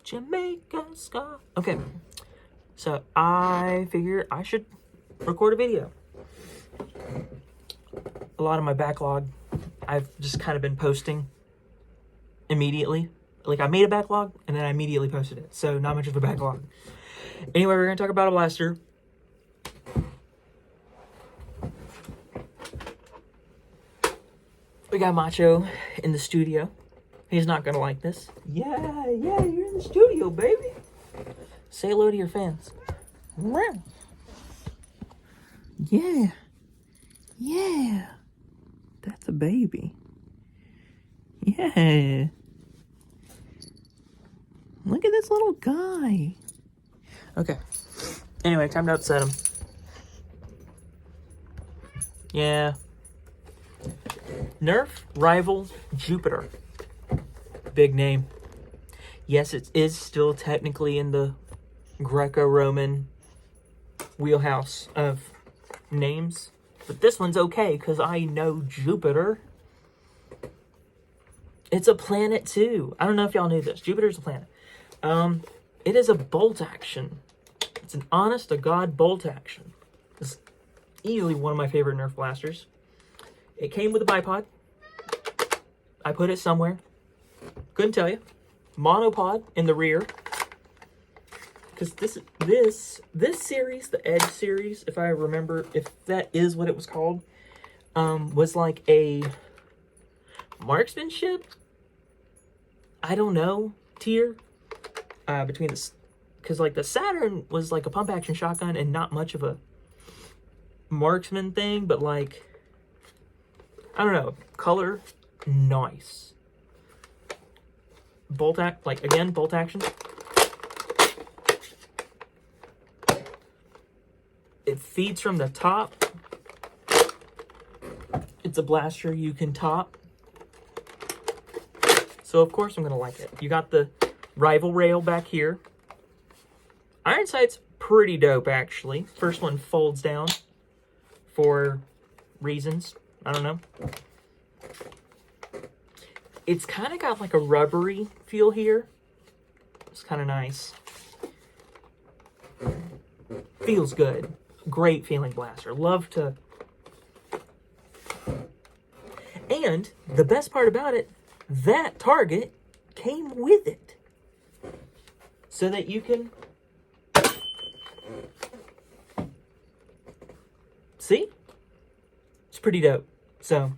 Jamaica Sky. Okay, so I figure I should record a video. A lot of my backlog, I've just kind of been posting immediately. Like, I made a backlog, and then I immediately posted it. So, not much of a backlog. Anyway, we're going to talk about a blaster. We got Macho in the studio. He's not going to like this. Yeah, you're in the studio, baby. Say hello to your fans. Yeah. That's a baby. Yeah. Look at this little guy. Okay. Anyway, time to upset him. Yeah. Nerf Rival Jupiter. Big name. Yes, it is still technically in the Greco-Roman wheelhouse of names. But this one's okay, because I know Jupiter. It's a planet, too. I don't know if y'all knew this. Jupiter's a planet. It is a bolt action. It's an honest-to-God bolt action. It's easily one of my favorite Nerf blasters. It came with a bipod. I put it somewhere. Couldn't tell you. Monopod in the rear. Because this series, the Edge series, if I remember, if that is what it was called, was like a marksmanship, I don't know, tier. Between this, because like the Saturn was like a pump action shotgun and not much of a marksman thing, but like, I don't know, color, nice. Bolt action. It feeds from the top. It's a blaster you can top. So of course I'm gonna like it. You got the rival rail back here. Iron sight's pretty dope, actually. First one folds down for reasons. I don't know. It's kind of got like a rubbery feel here. It's kind of nice. Feels good. Great feeling blaster. Love to... And the best part about it, that target came with it. So that you can... See? It's pretty dope. So...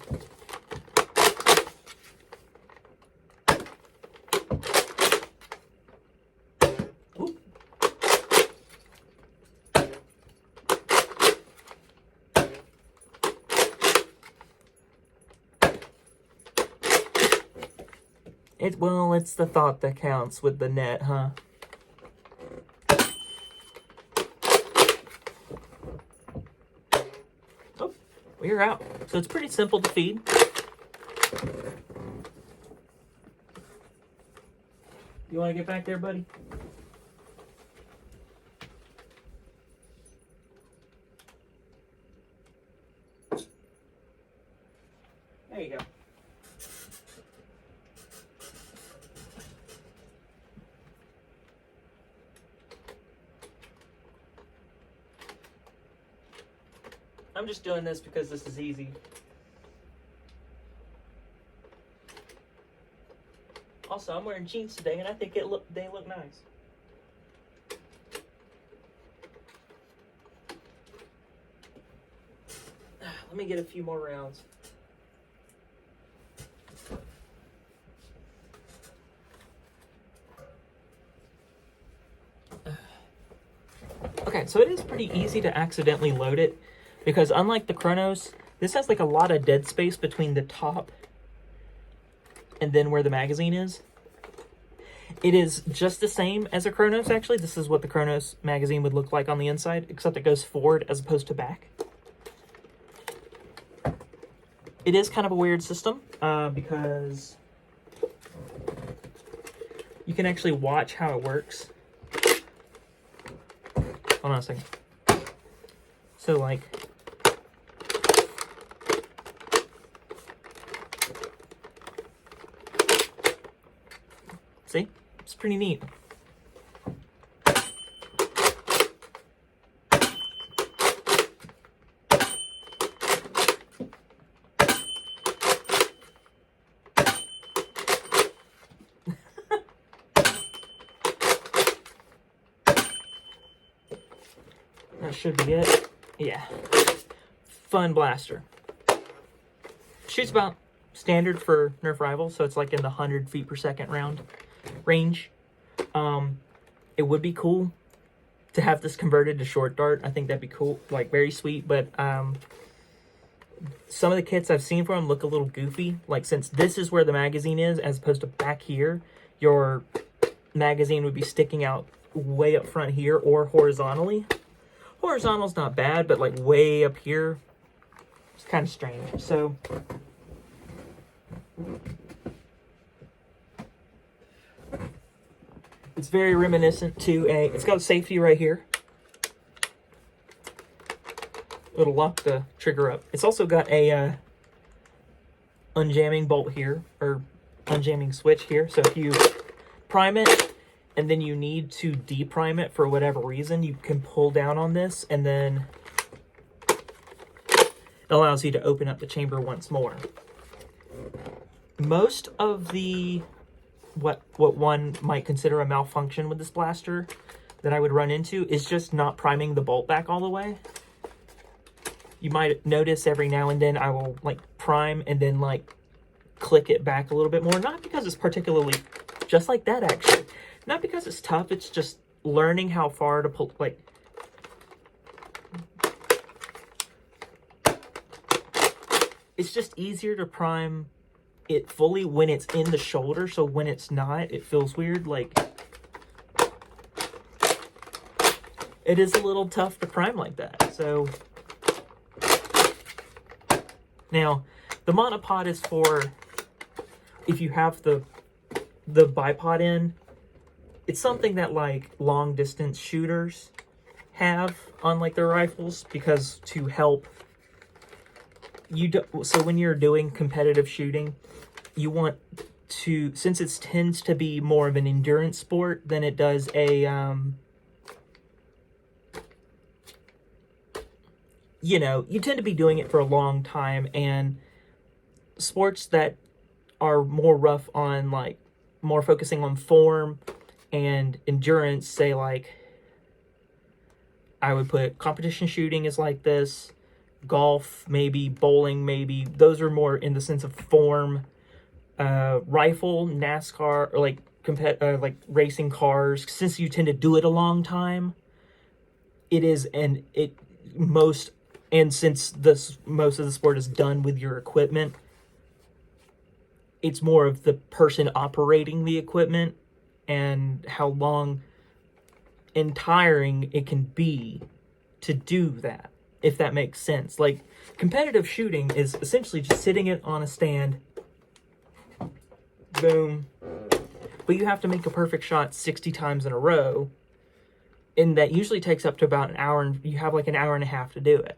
Well, it's the thought that counts with the net, huh? Oh, we're out. So it's pretty simple to feed. You want to get back there, buddy? There you go. I'm just doing this because this is easy. Also, I'm wearing jeans today, and I think they look nice. Let me get a few more rounds. Okay, so it is pretty easy to accidentally load it, because unlike the Chronos, this has like a lot of dead space between the top and then where the magazine is. It is just the same as a Chronos, actually. This is what the Chronos magazine would look like on the inside, except it goes forward as opposed to back. It is kind of a weird system, because you can actually watch how it works. Hold on a second. So, like, see? It's pretty neat. That should be it. Yeah. Fun blaster. Shoots about standard for Nerf Rival, so it's like in the 100 feet per second range. It would be cool to have this converted to short dart. I think that'd be cool, like very sweet, but some of the kits I've seen for them look a little goofy. Like, since this is where the magazine is, as opposed to back here, your magazine would be sticking out way up front here or horizontally. Horizontal's not bad, but like way up here, it's kind of strange. So it's very reminiscent to it's got a safety right here. It'll lock the trigger up. It's also got a unjamming bolt here, or unjamming switch here. So if you prime it and then you need to deprime it for whatever reason, you can pull down on this, and then it allows you to open up the chamber once more. Most of the what one might consider a malfunction with this blaster that I would run into is just not priming the bolt back all the way. You might notice every now and then I will like prime and then like click it back a little bit more. Not because it's particularly, just like that actually. Not because it's tough, it's just learning how far to pull, like. It's just easier to prime it fully when it's in the shoulder, so when it's not, it feels weird. Like, it is a little tough to prime like that, so. Now, the monopod is for if you have the bipod in. It's something that like long distance shooters have on like their rifles, because to help you do, so when you're doing competitive shooting, you want to, since it tends to be more of an endurance sport than it does a you know, you tend to be doing it for a long time, and sports that are more rough on, like, more focusing on form and endurance, say, like, I would put competition shooting is like this, golf, maybe, bowling, maybe, those are more in the sense of form. Rifle, NASCAR, or, like, like racing cars, since you tend to do it a long time, it is, and it, and since most of the sport is done with your equipment, it's more of the person operating the equipment and how long and tiring it can be to do that, if that makes sense. Like, competitive shooting is essentially just sitting it on a stand, boom, but you have to make a perfect shot 60 times in a row, and that usually takes up to about an hour, and you have like an hour and a half to do it.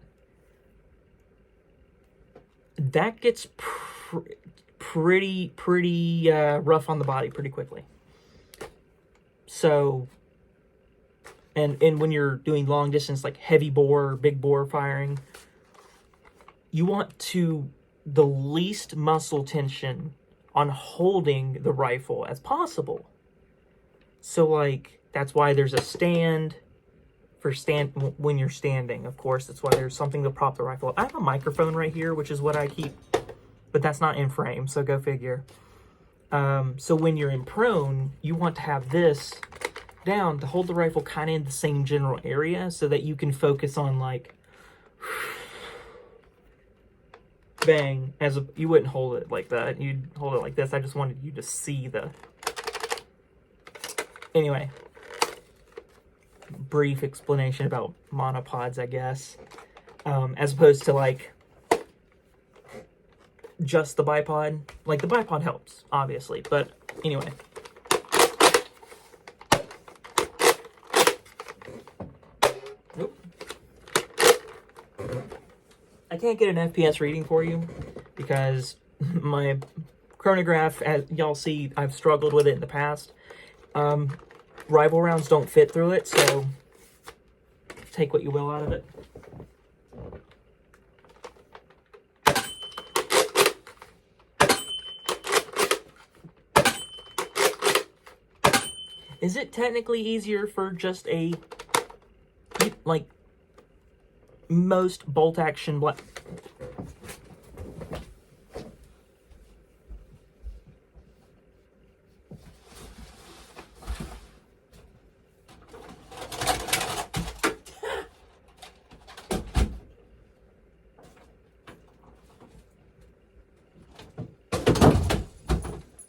That gets pretty rough on the body pretty quickly. So, and when you're doing long distance, like heavy bore, big bore firing, you want the least muscle tension on holding the rifle as possible. So, like, that's why there's a stand for when you're standing, of course. That's why there's something to prop the rifle up. I have a microphone right here, which is what I keep, but that's not in frame, so go figure. So when you're in prone, you want to have this down to hold the rifle kind of in the same general area, so that you can focus on, like, bang, you wouldn't hold it like that, you'd hold it like this. I just wanted you to see anyway, brief explanation about monopods, I guess, as opposed to, like, just the bipod. Like, the bipod helps, obviously, but anyway. Nope. I can't get an FPS reading for you because my chronograph, as y'all see, I've struggled with it in the past. Rival rounds don't fit through it, so take what you will out of it. Is it technically easier for just a, like, most bolt action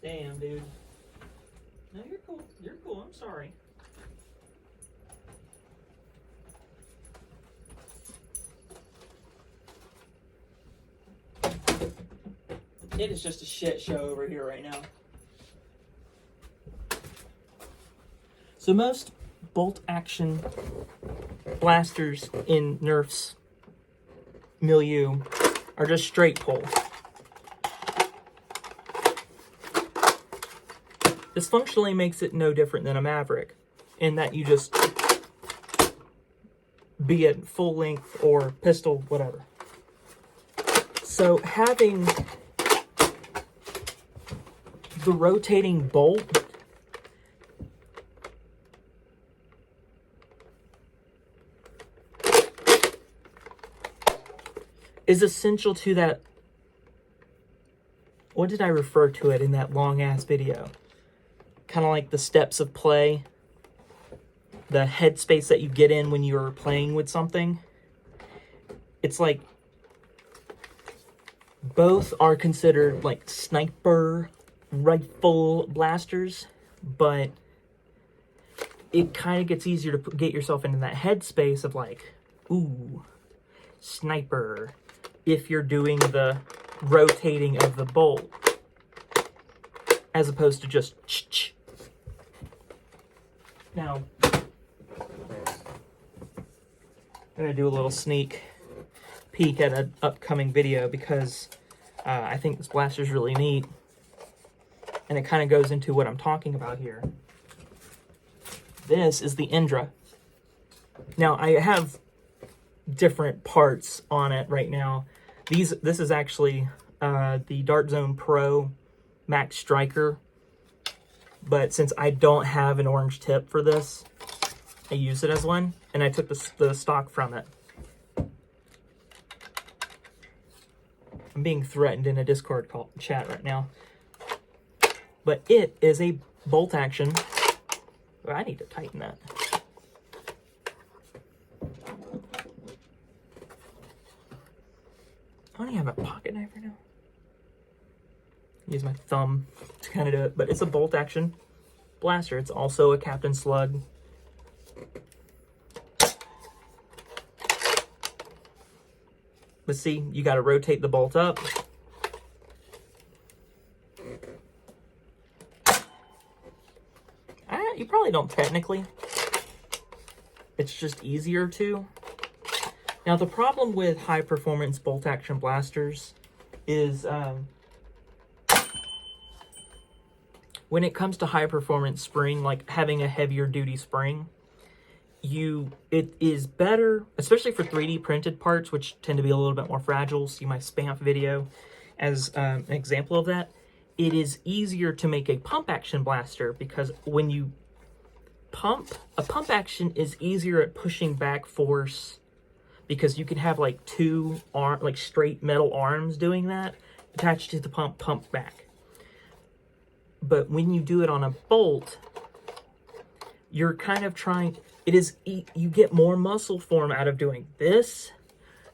Damn, dude. No, you're cool. You're cool. I'm sorry. It is just a shit show over here right now. So most bolt action blasters in Nerf's milieu are just straight pull. This functionally makes it no different than a Maverick in that you just, be it full length or pistol, whatever. So having the rotating bolt is essential to that. What did I refer to it in that long ass video? Kind of like the steps of play, the headspace that you get in when you're playing with something. It's like both are considered like sniper rifle blasters, but it kind of gets easier to get yourself into that headspace of like, ooh, sniper, if you're doing the rotating of the bolt, as opposed to just ch-ch. Now, I'm going to do a little sneak peek at an upcoming video because I think this blaster is really neat. And it kind of goes into what I'm talking about here. This is the Indra. Now, I have different parts on it right now. This is actually the Dart Zone Pro Max Striker. But since I don't have an orange tip for this, I use it as one. And I took the stock from it. I'm being threatened in a Discord chat right now. But it is a bolt action. I need to tighten that. I don't even have a pocket knife right now. Use my thumb to kind of do it. But it's a bolt action blaster. It's also a Captain Slug. Let's see, you got to rotate the bolt up. You probably don't technically. It's just easier to. Now, the problem with high-performance bolt-action blasters is when it comes to high-performance spring, like having a heavier-duty spring, it is better, especially for 3D printed parts, which tend to be a little bit more fragile. See my Spamp video as an example of that. It is easier to make a pump-action blaster because when you a pump action is easier at pushing back force because you can have like like straight metal arms doing that attached to the pump back. But when you do it on a bolt, you're kind of trying, you get more muscle form out of doing this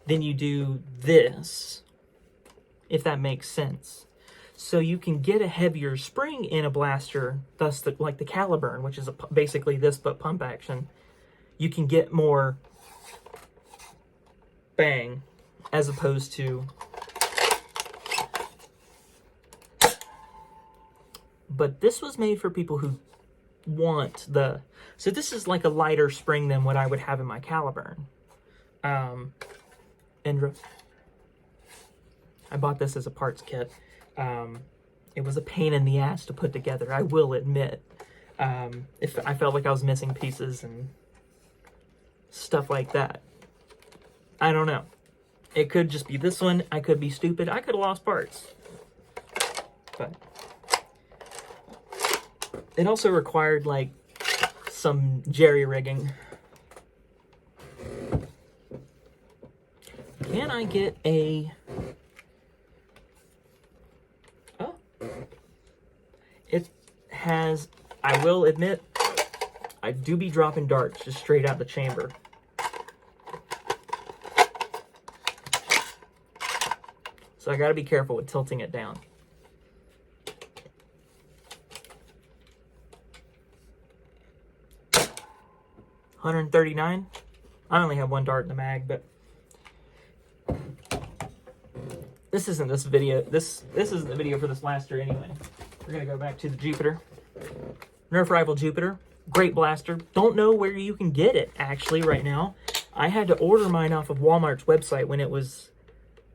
than you do this, if that makes sense. So you can get a heavier spring in a blaster, thus like the Caliburn, which is basically this but pump action. You can get more bang as opposed to. But this was made for people who want the. So this is like a lighter spring than what I would have in my Caliburn. Indra. I bought this as a parts kit. It was a pain in the ass to put together, I will admit. If I felt like I was missing pieces and stuff like that. I don't know. It could just be this one. I could be stupid. I could have lost parts. But it also required like some jerry rigging. Can I get a... Oh. It has... I will admit, I do be dropping darts just straight out the chamber. So I gotta be careful with tilting it down. $139. I only have one dart in the mag, but this isn't this video. This isn't the video for this blaster anyway. We're gonna go back to the Jupiter. Nerf Rival Jupiter. Great blaster. Don't know where you can get it actually right now. I had to order mine off of Walmart's website when it was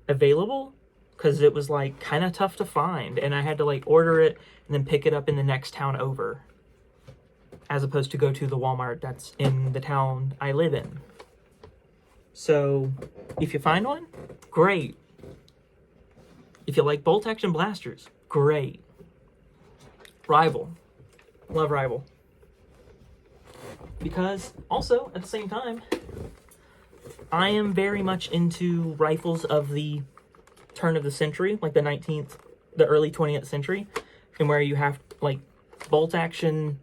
available because it was like kind of tough to find, and I had to like order it and then pick it up in the next town over, as opposed to go to the Walmart that's in the town I live in. So if you find one, great. If you like bolt action blasters, great. Rival. Love Rival. Because also at the same time, I am very much into rifles of the turn of the century, like the early 20th century, and where you have like bolt action,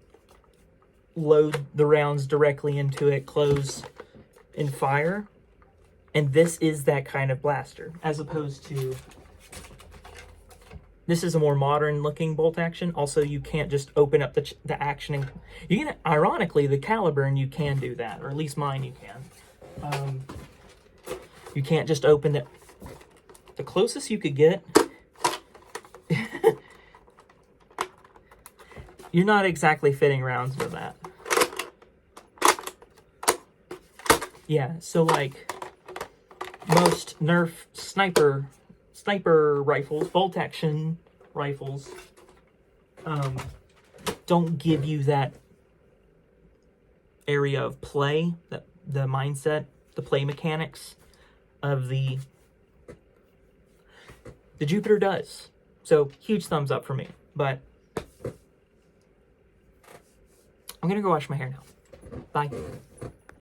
load the rounds directly into it, close, and fire. And this is that kind of blaster, as opposed to... This is a more modern looking bolt action. Also, you can't just open up the action. And you can, ironically, the caliber, and you can do that, or at least mine you can. You can't just open it. The closest you could get... You're not exactly fitting rounds with that. Yeah, so like most Nerf sniper rifles, bolt action rifles, don't give you that area of play, the mindset, the play mechanics of the Jupiter does. So huge thumbs up for me. But I'm gonna go wash my hair now. Bye.